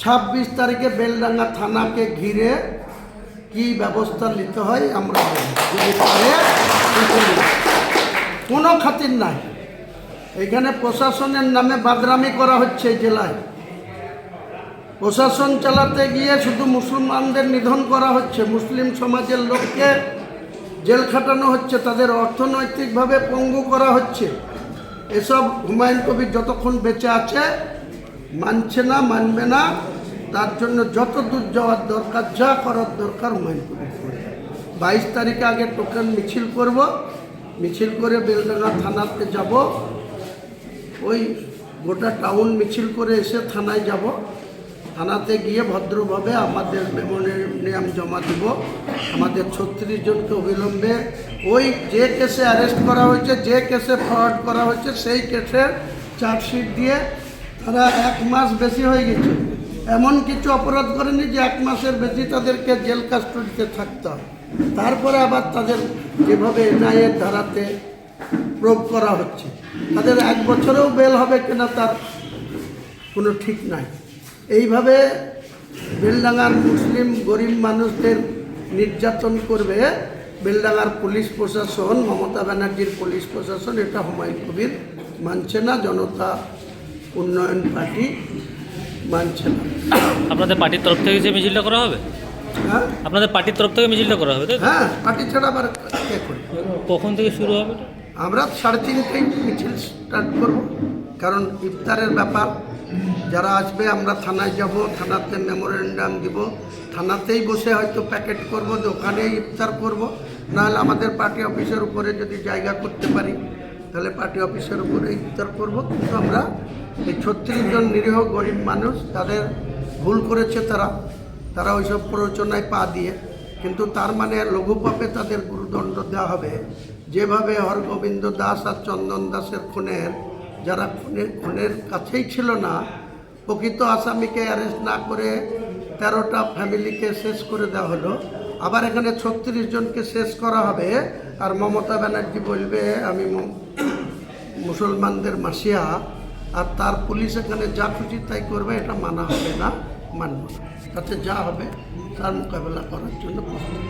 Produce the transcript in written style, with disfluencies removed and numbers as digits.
26 তারিখে বেলডাঙ্গা থানাকে ঘিরে কি ব্যবস্থা নিতে হয় আমরা যদি পারে কোনো খাতির নাই। এখানে প্রশাসনের নামে বাদরামি করা হচ্ছে জেলায়। প্রশাসন চালাতে গিয়ে শুধু মুসলমানদের নিধন করা হচ্ছে, মুসলিম সমাজের লোককে জেল খাটানো হচ্ছে, তাদের অর্থনৈতিকভাবে পঙ্গু করা হচ্ছে। এসব হুমায়ুন কবির যতক্ষণ বেঁচে আছে মানছে না, মানবে না। তার জন্য যত দূর যাওয়ার দরকার, যা করার দরকার হুমায়ুন কবির করবে। 22 তারিখে আগে টোকেন মিছিল করব, মিছিল করে বেলডাঙ্গা থানাতে যাব, ওই গোটা টাউন মিছিল করে এসে থানায় যাব। থানাতে গিয়ে ভদ্রভাবে আমাদের মেমোরিয়াম জমা দেব। আমাদের 36 জনকে অবিলম্বে ওই যে কেসে অ্যারেস্ট করা হয়েছে, যে কেসে ফ্রড করা হয়েছে, সেই কেসের চার্জশিট দিয়ে তারা 1 মাস বেশি হয়ে গেছে। এমন কিছু অপরাধ করেনি যে 1 মাসের বেশি তাদেরকে জেল কাস্টডিতে থাকতে হয়। তারপরে আবার তাদের যেভাবে এনআইএর ধারাতে প্রয়োগ করা হচ্ছে, তাদের 1 বছরেও বেল হবে কিনা তার কোনো ঠিক নাই। এইভাবে বেলডাঙ্গার মুসলিম গরিব মানুষদের নির্যাতন করবে বেলডাঙ্গার পুলিশ প্রশাসন, মমতা ব্যানার্জির পুলিশ প্রশাসন। এটা হুমায়ুন কবির মানছে না, জনতা উন্নয়ন পার্টি মানছে না। আপনাদের পার্টির তরফ থেকে যে মিছিলটা করা হবে? হ্যাঁ, আপনাদের পার্টির তরফ থেকে মিছিলটা করা হবে, তাই তো? হ্যাঁ, পার্টি ছাড়া আবার কে করে? কখন থেকে শুরু হবে? আমরা 3:30টায় মিছিল স্টার্ট করব, কারণ ইফতারের ব্যাপার। যারা আসবে আমরা থানায় যাব, থানাতে মেমোরেন্ডাম দিব, থানাতেই বসে হয়তো প্যাকেট করব, ওখানেই ইফতার করব। নাহলে আমাদের পার্টি অফিসের উপরে যদি জায়গা করতে পারি তাহলে পার্টি অফিসের উপরে ইফতার করব। কিন্তু আমরা এই 36 জন নিরীহ গরিব মানুষ, তাদের ভুল করেছে তারা ওইসব প্ররোচনায় পা দিয়ে, কিন্তু তার মানে লঘু পাপে তাদের গুরুদণ্ড দেওয়া হবে। যেভাবে হরগোবিন্দ দাস আর চন্দন দাসের খুনের, যারা খুনের কাছেই ছিল না, প্রকৃত আসামিকে অ্যারেস্ট না করে 13টা ফ্যামিলিকে শেষ করে দেওয়া হলো। আবার এখানে 36 জনকে শেষ করা হবে, আর মমতা ব্যানার্জি বলবে আমি মুসলমানদের মাসিয়া, আর তার পুলিশ এখানে যা খুশি তাই করবে। এটা মানা হবে না, মানব না। তাতে যা হবে তার মোকাবেলা করার জন্য প্রস্তুত।